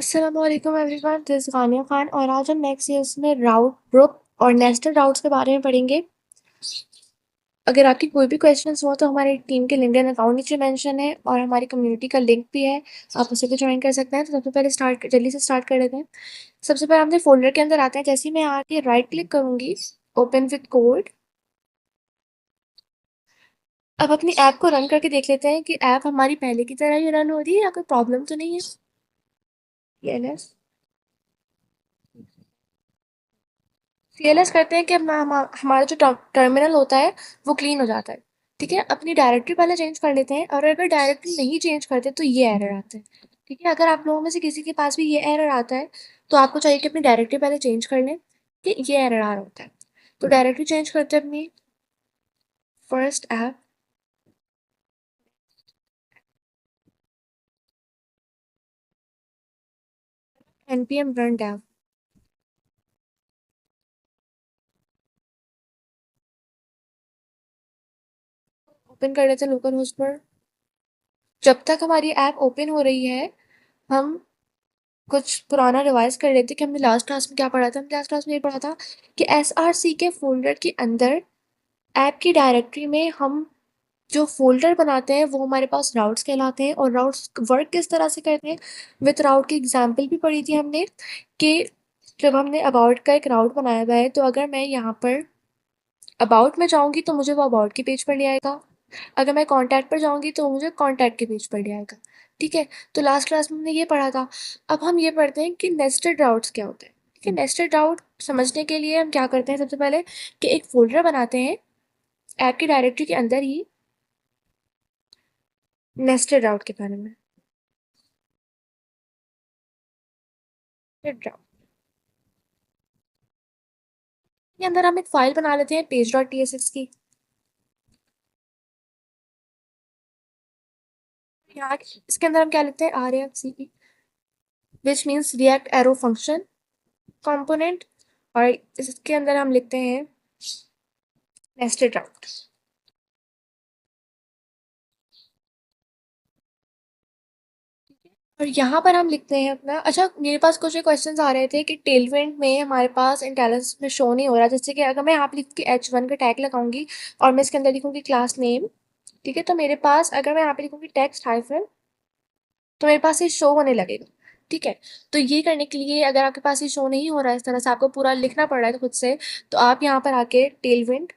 अस्सलामुअलैकुम everyone, this Ghania Khan और आज हम नेक्स्ट ईयर्स में राउट ग्रुप और नेस्टेड राउट्स के बारे में पढ़ेंगे। अगर आपकी कोई भी क्वेश्चंस हो तो हमारी टीम के लिंक्डइन अकाउंट नीचे मेंशन है और हमारी कम्युनिटी का लिंक भी है, आप उसे भी ज्वाइन कर सकते हैं। तो सबसे पहले जल्दी से स्टार्ट कर लेते हैं। सबसे पहले हम फोल्डर के अंदर आते हैं। जैसे ही मैं आके राइट क्लिक करूंगी, ओपन विद कोड। अब अपनी ऐप को रन करके देख लेते हैं कि ऐप हमारी पहले की तरह ही रन हो रही है या कोई प्रॉब्लम तो नहीं है। CLS CLS करते हैं कि हमारा जो टर्मिनल होता है वो क्लीन हो जाता है। ठीक है, अपनी डायरेक्टरी पहले चेंज कर लेते हैं और अगर डायरेक्टरी नहीं चेंज करते तो ये एरर आता है। ठीक है, अगर आप लोगों में से किसी के पास भी ये एरर आता है तो आपको चाहिए कि अपनी डायरेक्टरी पहले चेंज कर लें कि ये एरर आ रहा होता है। तो डायरेक्टरी चेंज करते हैं अपनी first app, npm run dev। Open कर लेते हैं लोकल होस्ट पर। जब तक हमारी ऐप ओपन हो रही है हम कुछ पुराना रिवाइज कर लेते कि हमने लास्ट क्लास में क्या पढ़ा था। हमने लास्ट क्लास में ये पढ़ा था कि SRC के फोल्डर के अंदर ऐप की डायरेक्टरी में हम जो फोल्डर बनाते हैं वो हमारे पास राउट्स कहलाते हैं। और राउट्स वर्क किस तरह से करते हैं, विथ राउट की एग्जांपल भी पढ़ी थी हमने कि जब हमने अबाउट का एक राउट बनाया हुआ है तो अगर मैं यहाँ पर अबाउट में जाऊंगी तो मुझे वो अबाउट के पेज पर ले आएगा, अगर मैं कॉन्टैक्ट पर जाऊंगी तो मुझे कॉन्टैक्ट के पेज पर ले आएगा। ठीक है, तो लास्ट क्लास में हमने ये पढ़ा था। अब हम ये पढ़ते हैं कि नेस्टेड राउट्स क्या होते हैं। ठीक है, नेस्टेड राउट समझने के लिए हम क्या करते हैं, सबसे पहले कि एक फोल्डर बनाते हैं ऐप की डायरेक्टरी के अंदर ही नेस्टेड राउट के बारे में। नेस्टेड राउट के अंदर हम एक फाइल बना लेते हैं page.tsx की। यहाँ इसके अंदर हम क्या लिखते हैं, RAFC, which means react arrow function component. और इसके अंदर हम लिखते हैं नेस्टेड राउट। और यहाँ पर हम लिखते हैं अपना, अच्छा मेरे पास कुछ क्वेश्चंस आ रहे थे कि टेलविंड में हमारे पास इंटेलिजेंस में शो नहीं हो रहा। जैसे कि अगर मैं यहाँ पे लिख के H1 का टैग लगाऊंगी और मैं इसके अंदर लिखूंगी क्लास नेम, ठीक है, तो मेरे पास अगर मैं यहाँ पे लिखूंगी टेक्स्ट हाइफन तो मेरे पास ये शो होने लगेगा। ठीक है, तो ये करने के लिए अगर आपके पास ये शो नहीं हो रहा है, इस तरह से आपको पूरा लिखना पड़ रहा है खुद से, तो आप यहाँ पर आके टेलविंड,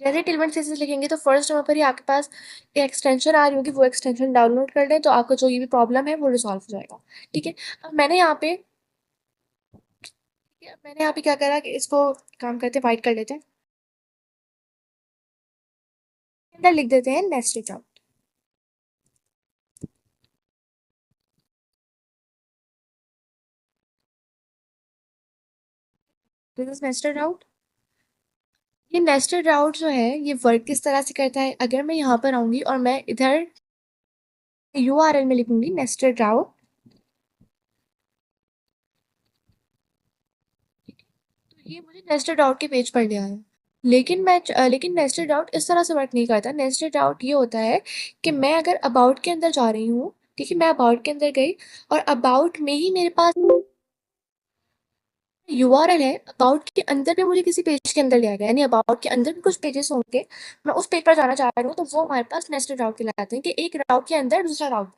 जैसे टेलविंड सेसेस लिखेंगे तो फर्स्ट नंबर पर ही आपके पास एक एक्सटेंशन आ रही होगी, वो एक्सटेंशन डाउनलोड कर लें तो आपको जो ये भी प्रॉब्लम है वो रिजॉल्व हो जाएगा। ठीक है, अब मैंने यहाँ पे क्या करा कि इसको काम करते वाइट कर लेते हैं, अंदर लिख देते हैं nested route. This is nested route. ये नेस्टेड राउट जो है ये वर्क किस तरह से करता है, अगर मैं यहाँ पर आऊंगी और मैं इधर URL में लिखूंगी नेस्टेड राउट, तो ये मुझे नेस्टेड राउट के पेज पर ले आया। लेकिन नेस्टेड आउट इस तरह से वर्क नहीं करता। नेस्टेड आउट ये होता है कि मैं अगर अबाउट के अंदर जा रही हूँ, ठीक है, मैं अबाउट के अंदर गई और अबाउट में ही मेरे पास URL है, अबाउट के अंदर भी मुझे किसी पेज के अंदर ले आएगा, यानी अबाउट के अंदर भी कुछ पेजेस होंगे, मैं उस पेज पर जाना चाह रही हूँ तो वो हमारे पास नेस्टेड राउट कहलाते हैं कि एक राउट के अंदर दूसरा राउट।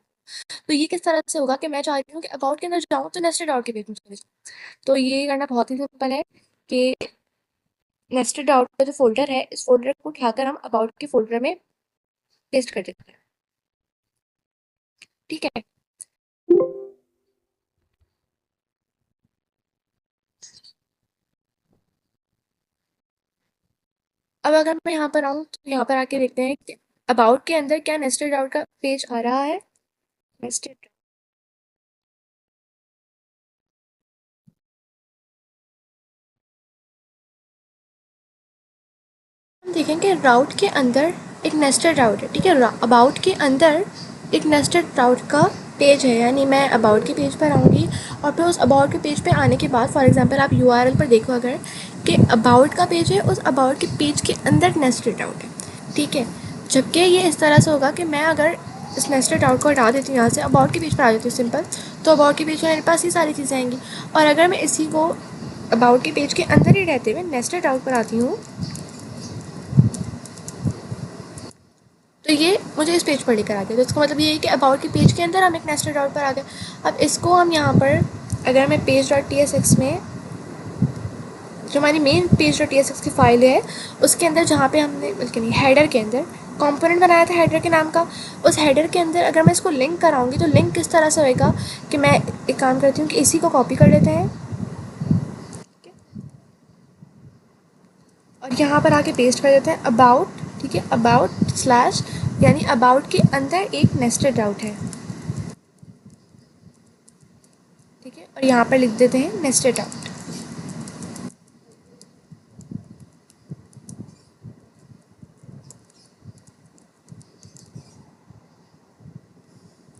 तो ये किस तरह से होगा कि मैं चाह रही हूँ कि अबाउट के अंदर जाऊँ तो नेस्टेड राउट के पेज में चले जाऊँ। तो ये करना बहुत ही सिंपल है कि नेस्टेड आउट का जो फोल्डर है इस फोल्डर को उठाकर हम अबाउट के फोल्डर में पेस्ट कर देते हैं। ठीक है, अब अगर मैं यहाँ पर आऊँ तो यहाँ पर आके देखते हैं कि अबाउट के अंदर क्या नेस्टेड आउट का पेज आ रहा है। नेस्टेड, हम देखेंगे राउट के अंदर एक नेस्टेड राउट है। ठीक है, अबाउट के अंदर एक नेस्टेड राउट का पेज है, यानी मैं अबाउट के पेज पर आऊँगी और फिर उस अबाउट के पेज पे आने के बाद फॉर एग्जांपल आप URL पर देखो अगर कि अबाउट का पेज है, उस अबाउट के पेज के अंदर नेस्टेड राउट है। ठीक है, जबकि ये इस तरह से होगा कि मैं अगर इस नेस्टेड आउट को हटा देती हूँ यहाँ से, अबाउट के पेज पर आ जाती हूँ सिंपल। तो अबाउट के पेज पर मेरे पास ये सारी चीज़ें आएंगी। और अगर मैं इसी को अबाउट के पेज के अंदर ही रहते हुए नेस्टेड आउट पर आती हूँ तो ये मुझे इस पेज पर लेकर आ गया। तो इसका मतलब ये है कि अबाउट के पेज के अंदर हम एक नेस्टेड आउट पर आ गए। अब इसको हम यहाँ पर अगर मैं पेज डॉट TSX में, जो हमारी मेन पेज डॉट TSX की फाइल है उसके अंदर जहाँ पे हमने बल्कि नहीं हेडर के अंदर कंपोनेंट बनाया था हेडर के नाम का, उस हेडर के अंदर अगर मैं इसको लिंक कराऊंगी तो लिंक किस तरह से होएगा कि मैं एक काम करती हूँ कि इसी को कॉपी कर लेते हैं और यहाँ पर आके पेस्ट कर देते हैं अबाउट। ठीक है, अबाउट स्लैश यानी अबाउट के अंदर एक नेस्टेड आउट है। ठीक है, और यहाँ पर लिख देते हैं नेस्टेड आउट।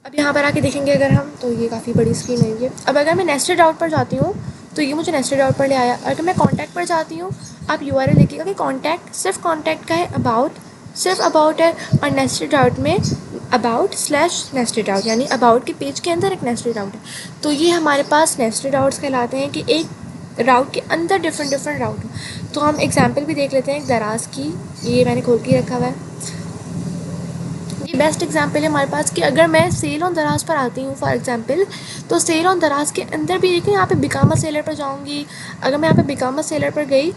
अब यहाँ पर आके देखेंगे अगर हम, तो ये काफ़ी बड़ी स्क्रीन है ये। अब अगर मैं नेस्टेड आउट पर जाती हूँ तो ये मुझे नेस्टेड आउट पर ले आया। अगर मैं कॉन्टैक्ट पर जाती हूँ, आप URL देखिएगा कि कॉन्टैक्ट सिर्फ कॉन्टैक्ट का है, अबाउट सिर्फ अबाउट है, और नेस्टेड आउट में अबाउट स्लैश नेस्टेड आउट यानी अबाउट के पेज के अंदर एक नेस्टेड आउट है। तो ये हमारे पास नेस्टेड आउट्स कहलाते हैं कि एक राउट के अंदर डिफरेंट डिफरेंट राउट हो। तो हम एग्जाम्पल भी देख लेते हैं एक दराज की, ये मैंने खोल के रखा हुआ है। ये बेस्ट एग्जाम्पल है हमारे पास कि अगर मैं सेल ऑन दराज पर आती हूँ फॉर एग्जाम्पल, तो सेल ऑन दराज के अंदर भी देखिए यहाँ पे बिकामा सेलर पर जाऊँगी। अगर मैं यहाँ पे बिकामा सेलर पर गई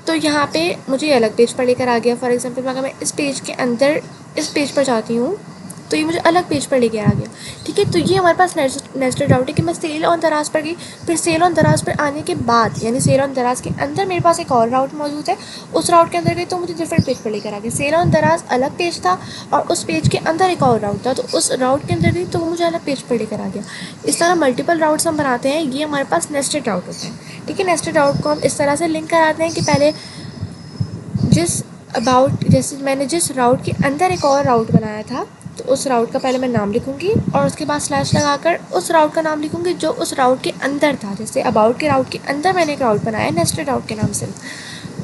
तो यहाँ पे मुझे अलग पेज पर लेकर आ गया। फॉर एग्जाम्पल अगर मैं इस पेज के अंदर इस पेज पर जाती हूँ तो ये मुझे अलग पेज पर लेकर आ गया। ठीक है, तो ये हमारे पास नेस्टेड आउट है कि मैं सेल ऑन दराज पर गई, फिर सेल ऑन दराज पर आने के बाद यानी सेल ऑन दराज के अंदर मेरे पास एक और राउट मौजूद है, उस राउट के अंदर गई तो मुझे डिफरेंट पेज पर लेकर आ गया। सेल ऑन दराज अलग पेज था और उस पेज के अंदर एक और राउट था, तो उस राउट के अंदर गई तो वो मुझे अलग पेज पर लेकर आ गया। इस तरह मल्टीपल राउट्स हम बनाते हैं, ये हमारे पास नेस्टेड राउट होते हैं। ठीक है, नेस्टेड राउट को हम इस तरह से लिंक कराते हैं कि पहले जिस अबाउट, जैसे मैंने जिस राउट के अंदर एक और राउट बनाया था तो उस राउट का पहले मैं नाम लिखूंगी और उसके बाद स्लैश लगाकर उस राउट का नाम लिखूंगी जो उस राउट के अंदर था। जैसे अबाउट के राउट के अंदर मैंने एक राउट बनाया नेस्टेड राउट के नाम से।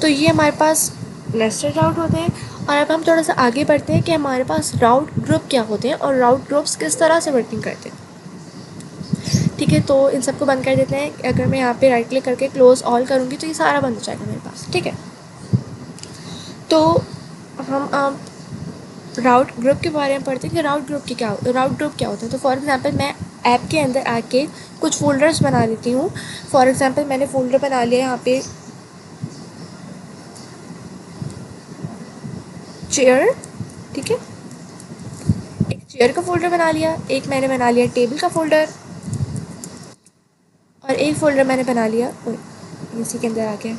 तो ये हमारे पास नेस्टेड राउट होते हैं। और अब हम थोड़ा सा आगे बढ़ते हैं कि हमारे पास राउट ग्रुप क्या होते हैं और राउट ग्रुप्स किस तरह से वर्किंग करते हैं। ठीक है, तो इन सबको बंद कर देते हैं। अगर मैं यहाँ पे राइट क्लिक करके क्लोज ऑल करूँगी तो ये सारा बंद हो जाएगा मेरे पास। ठीक है, तो हम अब राउट ग्रुप के बारे में पढ़ते हैं कि राउट ग्रुप क्या होता है। तो फॉर एग्जांपल मैं ऐप के अंदर आके कुछ फोल्डर्स बना लेती हूँ। फॉर एग्जांपल मैंने फ़ोल्डर बना लिया यहाँ पे चेयर। ठीक है, एक चेयर का फ़ोल्डर बना लिया, एक मैंने बना लिया टेबल का फ़ोल्डर, और एक फ़ोल्डर मैंने बना लिया इसी के अंदर आके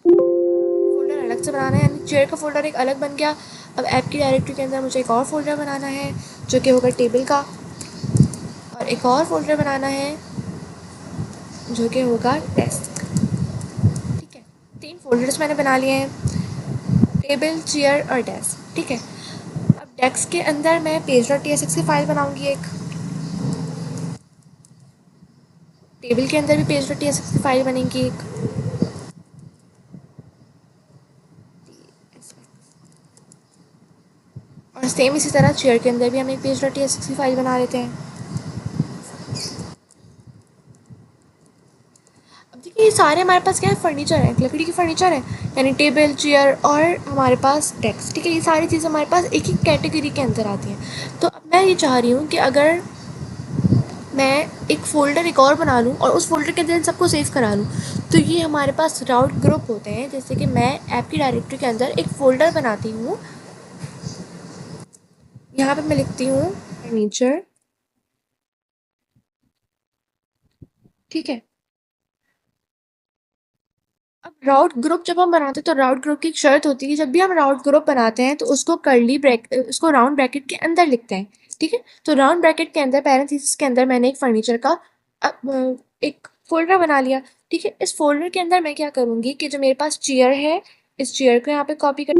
फ़ोल्डर अलग से बनाना है, यानी चेयर का फ़ोल्डर एक अलग बन गया। अब ऐप की डायरेक्टरी के अंदर मुझे एक और फ़ोल्डर बनाना है जो कि होगा टेबल का, और एक और फ़ोल्डर बनाना है जो कि होगा डेस्क। ठीक है, 3 फ़ोल्डर्स मैंने बना लिए हैं, टेबल, चेयर और डेस्क। ठीक है, अब डेस्क के अंदर मैं पेज डॉट TSX की फ़ाइल बनाऊंगी एक, टेबल के अंदर भी पेज डॉट TSX की फ़ाइल बनेगी एक, और सेम इसी तरह चेयर के अंदर भी हम एक पेज डॉट TSX की फ़ाइल बना लेते हैं। अब देखिए ये सारे हमारे पास क्या है, फर्नीचर है, लकड़ी की फर्नीचर है, यानी टेबल, चेयर और हमारे पास डेस्क। ठीक है, ये सारी चीज़ें हमारे पास एक ही कैटेगरी के अंदर आती हैं। तो अब मैं ये चाह रही हूँ कि अगर मैं एक फ़ोल्डर एक और बना लूँ और उस फ़ोल्डर के अंदर इन सबको सेव करा लूँ, तो ये हमारे पास राउट ग्रुप होते हैं। जैसे कि मैं ऐप की डायरेक्टरी के अंदर एक फ़ोल्डर बनाती हूँ, यहाँ पे मैं लिखती हूँ फर्नीचर। ठीक है, अब राउट ग्रुप जब हम बनाते हैं तो राउट ग्रुप की एक शर्त होती है कि जब भी हम राउट ग्रुप बनाते हैं तो उसको उसको राउंड ब्रैकेट के अंदर लिखते हैं। ठीक है, तो राउंड ब्रैकेट के अंदर पैरेंथेसिस के अंदर मैंने एक फर्नीचर का एक फोल्डर बना लिया। ठीक है, इस फोल्डर के अंदर मैं क्या करूँगी कि जो मेरे पास चेयर है, इस चेयर को यहाँ पे कॉपी कर,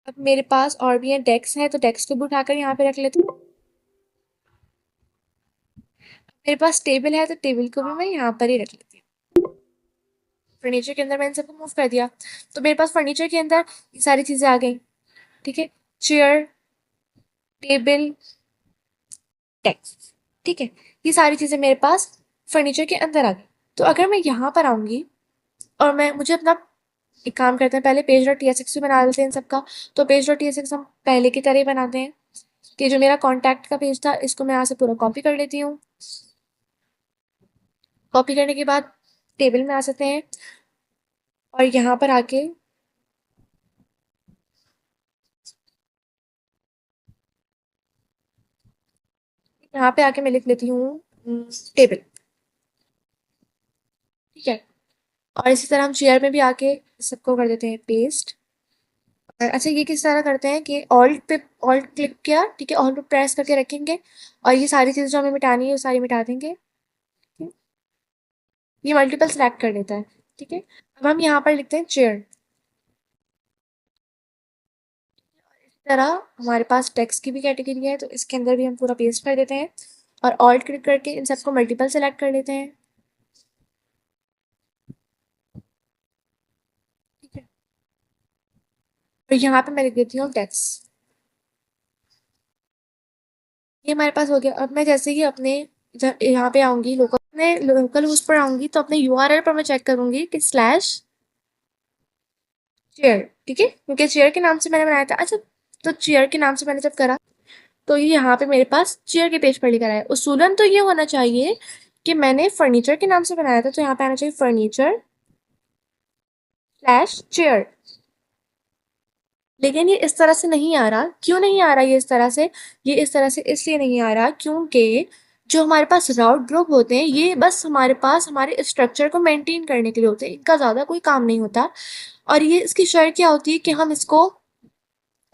अब मेरे पास और भी है डेस्क है तो डेस्क को भी उठाकर यहाँ पे रख लेती हूँ। मेरे पास टेबल है तो टेबल को भी मैं यहाँ पर ही रख लेती हूँ। फर्नीचर के अंदर मैंने सबको मूव कर दिया, तो मेरे पास फर्नीचर के अंदर ये सारी चीज़ें आ गई। ठीक है, चेयर, टेबल, डेस्क। ठीक है, ये सारी चीज़ें मेरे पास फर्नीचर के अंदर आ गई। तो अगर मैं यहाँ पर आऊँगी और मैं मुझे अपना एक काम करते हैं, पहले पेज डॉट टीएसएक्स भी बना लेते हैं इन सबका। तो पेज डॉट टीएसएक्स हम पहले की तरह ही बनाते हैं कि जो मेरा कॉन्टैक्ट का पेज था इसको मैं यहाँ से पूरा कॉपी कर लेती हूँ। कॉपी करने के बाद टेबल में आ सकते हैं और यहाँ पर आके यहाँ पे आके मैं लिख लेती हूँ टेबल। ठीक है, और इसी तरह हम चेयर में भी आके सबको कर देते हैं पेस्ट। और अच्छा, ये किस तरह करते हैं कि ऑल्ट क्लिक किया, ठीक है, ऑल्ट पे प्रेस करके रखेंगे और ये सारी चीज़ें जो हमें मिटानी है वो सारी मिटा देंगे। ये मल्टीपल सेलेक्ट कर लेता है। ठीक है, अब हम यहाँ पर लिखते हैं चेयर। इस तरह हमारे पास टेक्स्ट की भी कैटेगरी है, तो इसके अंदर भी हम पूरा पेस्ट कर देते हैं और ऑल्ट क्लिक करके इन सबको मल्टीपल सेलेक्ट कर लेते हैं। ठीक है, और यहाँ पे मैं लिख देती हूँ टेक्स्ट। ये हमारे पास हो गया। अब मैं जैसे ही अपने जब यहाँ पे आऊंगी लोकल होस्ट पर आऊंगी, तो अपने यूआरएल पर मैं चेक करूंगी कि स्लैश चेयर। ठीक है, क्योंकि चेयर के नाम से मैंने बनाया था। अच्छा, तो चेयर के नाम से मैंने जब करा तो ये यहाँ पे मेरे पास चेयर के पेज पर लिखा है। उसूलन तो ये होना चाहिए कि मैंने फर्नीचर के नाम से बनाया था, तो यहाँ पे आना चाहिए फर्नीचर स्लैश चेयर। लेकिन ये इस तरह से नहीं आ रहा। क्यों नहीं आ रहा ये इस तरह से? ये इस तरह से इसलिए नहीं आ रहा क्योंकि जो हमारे पास राउट ग्रुप होते हैं ये बस हमारे पास हमारे स्ट्रक्चर को मेंटेन करने के लिए होते हैं, इनका ज़्यादा कोई काम नहीं होता। और ये इसकी शर्त क्या होती है कि हम इसको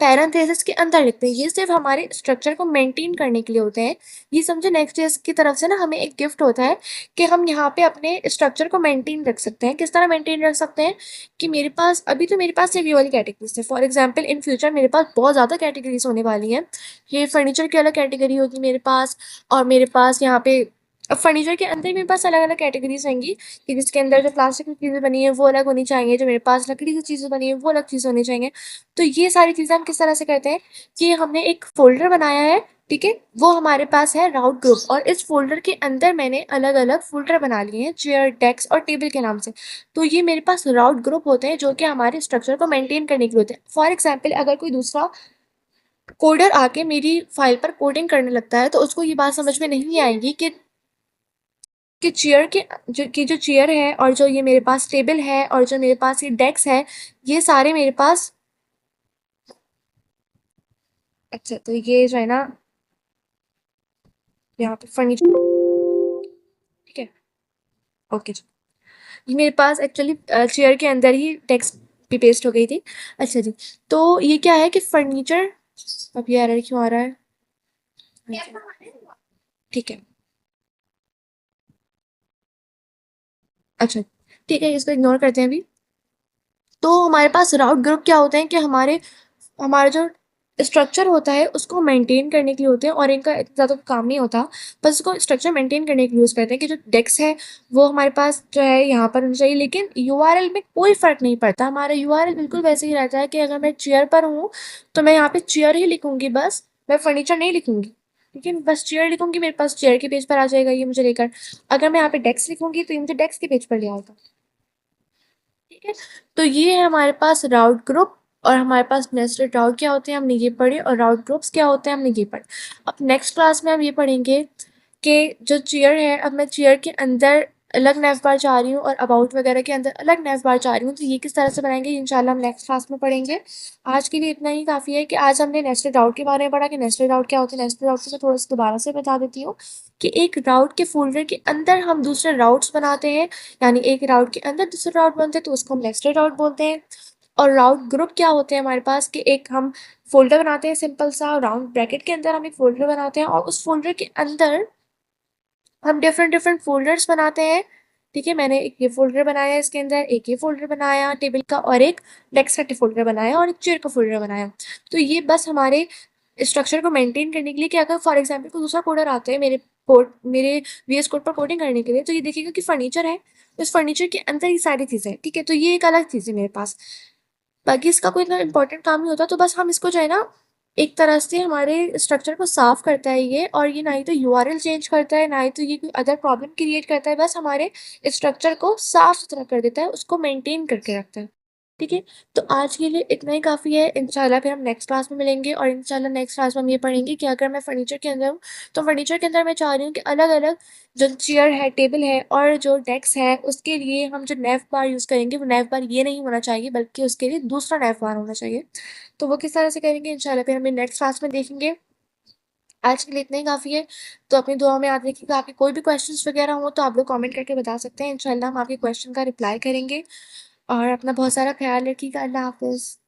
पैरेंथेसिस के अंदर लिखते हैं। ये सिर्फ हमारे स्ट्रक्चर को मेंटेन करने के लिए होते हैं। ये समझो नेक्स्ट ईयर की तरफ से ना हमें एक गिफ्ट होता है कि हम यहाँ पे अपने स्ट्रक्चर को मेंटेन रख सकते हैं। किस तरह मेंटेन रख सकते हैं कि मेरे पास अभी तो मेरे पास सिर्फ ये वाली कैटेगरीज है। फॉर एग्जाम्पल इन फ्यूचर मेरे पास बहुत ज़्यादा कैटेगरीज होने वाली हैं। ये फर्नीचर की अलग कैटेगरी होगी मेरे पास, और मेरे पास यहाँ पे अब फर्नीचर के अंदर मेरे पास अलग अलग कैटेगरीज रहेंगी कि जिसके अंदर जो प्लास्टिक की चीज़ें बनी है वो अलग होनी चाहिए, जो मेरे पास लकड़ी की चीज़ें बनी है वो अलग चीज़ें होनी चाहिए। तो ये सारी चीज़ें हम किस तरह से करते हैं कि हमने एक फ़ोल्डर बनाया है। ठीक है, वो हमारे पास है राउट ग्रुप, और इस फ़ोल्डर के अंदर मैंने अलग-अलग फ़ोल्डर बना लिए हैं चेयर, डेस्क और टेबल के नाम से। तो ये मेरे पास राउट ग्रुप होते हैं जो कि हमारे स्ट्रक्चर को मेंटेन करने के लिए होते हैं। फॉर एग्ज़ाम्पल अगर कोई दूसरा कोडर आके मेरी फ़ाइल पर कोडिंग करने लगता है तो उसको ये बात समझ में नहीं आएगी कि चेयर के जो चेयर है और जो ये मेरे पास टेबल है और जो मेरे पास ये डेस्क है, ये सारे मेरे पास अच्छा, तो ये जो है ना यहाँ पे फर्नीचर। ठीक है, ओके जी। ये मेरे पास एक्चुअली चेयर के अंदर ही टेक्स्ट भी पेस्ट हो गई थी। अच्छा जी, तो ये क्या है कि फर्नीचर, अब ये एरर क्यों आ रहा है? ठीक है, अच्छा, ठीक है, इसको इग्नोर करते हैं अभी। तो हमारे पास राउट ग्रुप क्या होते हैं कि हमारा जो स्ट्रक्चर होता है उसको मेंटेन करने के लिए होते हैं, और इनका इतना ज़्यादा काम नहीं होता। बस इसको स्ट्रक्चर मेंटेन करने के लिए यूज़ करते हैं कि जो डेस्क है वो हमारे पास जो है यहाँ पर होनी चाहिए। लेकिन यूआरएल में कोई फ़र्क नहीं पड़ता, हमारा यूआरएल बिल्कुल वैसे ही रहता है कि अगर मैं चेयर पर हूँ तो मैं यहाँ पे चेयर ही लिखूंगी, बस मैं फर्नीचर नहीं लिखूंगी। लेकिन बस चेयर लिखूंगी, मेरे पास चेयर के पेज पर आ जाएगा ये मुझे लेकर। अगर मैं यहाँ पे डेस्क लिखूंगी तो ये मुझे डेस्क के पेज पर ले आएगा। ठीक है, तो ये है हमारे पास राउट ग्रुप, और हमारे पास नेस्टेड राउट क्या होते हैं हमने ये पढ़े, और राउट ग्रुप्स क्या होते हैं हमने ये पढ़े। अब नेक्स्ट क्लास में हम ये पढ़ेंगे कि जो चेयर है, अब मैं चेयर के अंदर अलग नेव बार चाह रही हूँ और अबाउट वगैरह के अंदर अलग नेव बार चाह रही हूँ, तो ये किस तरह से बनाएंगे इंशाल्लाह हम नेक्स्ट क्लास में पढ़ेंगे। आज के लिए इतना ही काफ़ी है कि आज हमने नेस्टेड राउट के बारे में पढ़ा कि नेस्टेड राउट क्या होते हैं। नेस्टेड राउट को मैं थोड़ा सा दोबारा से बता देती हूँ कि एक राउट के फोल्डर के अंदर हम दूसरे राउट्स बनाते हैं, यानी एक राउट के अंदर दूसरे राउट बनते हैं तो उसको हम नेस्टेड राउट बोलते हैं। और राउट ग्रुप क्या होते हैं हमारे पास कि एक हम फोल्डर बनाते हैं सिंपल सा, राउंड ब्रैकेट के अंदर हम एक फोल्डर बनाते हैं और उस फोल्डर के अंदर हम डिफरेंट डिफरेंट फोल्डर्स बनाते हैं। ठीक है, मैंने एक ये फोल्डर बनाया इसके अंदर, एक ये फोल्डर बनाया टेबल का, और एक डेस्क का फोल्डर बनाया, और एक चेयर का फोल्डर बनाया। तो ये बस हमारे स्ट्रक्चर को मेंटेन करने के लिए कि अगर फॉर एग्जांपल कोई दूसरा कोडर आता है मेरे वीएस कोड पर कोडिंग करने के लिए, तो ये देखेगा कि फर्नीचर है, इस फर्नीचर के अंदर ही सारी चीज़ें हैं, ठीक है? तो ये एक अलग चीज़ है मेरे पास। बाकी इसका कोई इतना इम्पोर्टेंट काम नहीं होता, तो बस हम इसको जो है ना, एक तरह से हमारे स्ट्रक्चर को साफ़ करता है ये, और ये ना ही तो यूआरएल चेंज करता है, ना ही तो ये कोई अदर प्रॉब्लम क्रिएट करता है, बस हमारे स्ट्रक्चर को साफ़-सुथरा कर देता है, उसको मेंटेन करके रखता है। ठीक है? तो आज के लिए इतना ही काफ़ी है, इंशाल्लाह फिर हम नेक्स्ट क्लास में मिलेंगे, और इंशाल्लाह नेक्स्ट क्लास में हम ये पढ़ेंगे कि अगर मैं फर्नीचर के अंदर हूँ, तो फर्नीचर के अंदर मैं चाह रही हूँ कि अलग-अलग जो चेयर है, टेबल है और जो डेस्क है, उसके लिए हम जो नैप बार यूज़ करेंगे, वो नैप बार ये नहीं होना चाहिए, बल्कि उसके लिए दूसरा नैप बार होना चाहिए। तो वो किस तरह से करेंगे इंशाल्लाह फिर हम ये नेक्स्ट क्लास में देखेंगे। आज के लिए इतना ही काफ़ी है। तो अपनी दुआ में याद रखिएगा, आपके कोई भी क्वेश्चंस वगैरह हो तो आप लोग कमेंट करके बता सकते हैं। इंशाल्लाह हम आपके क्वेश्चन का रिप्लाई करेंगे, और अपना बहुत सारा ख़्याल रखिएगा। अल्लाह हाफ़िज़।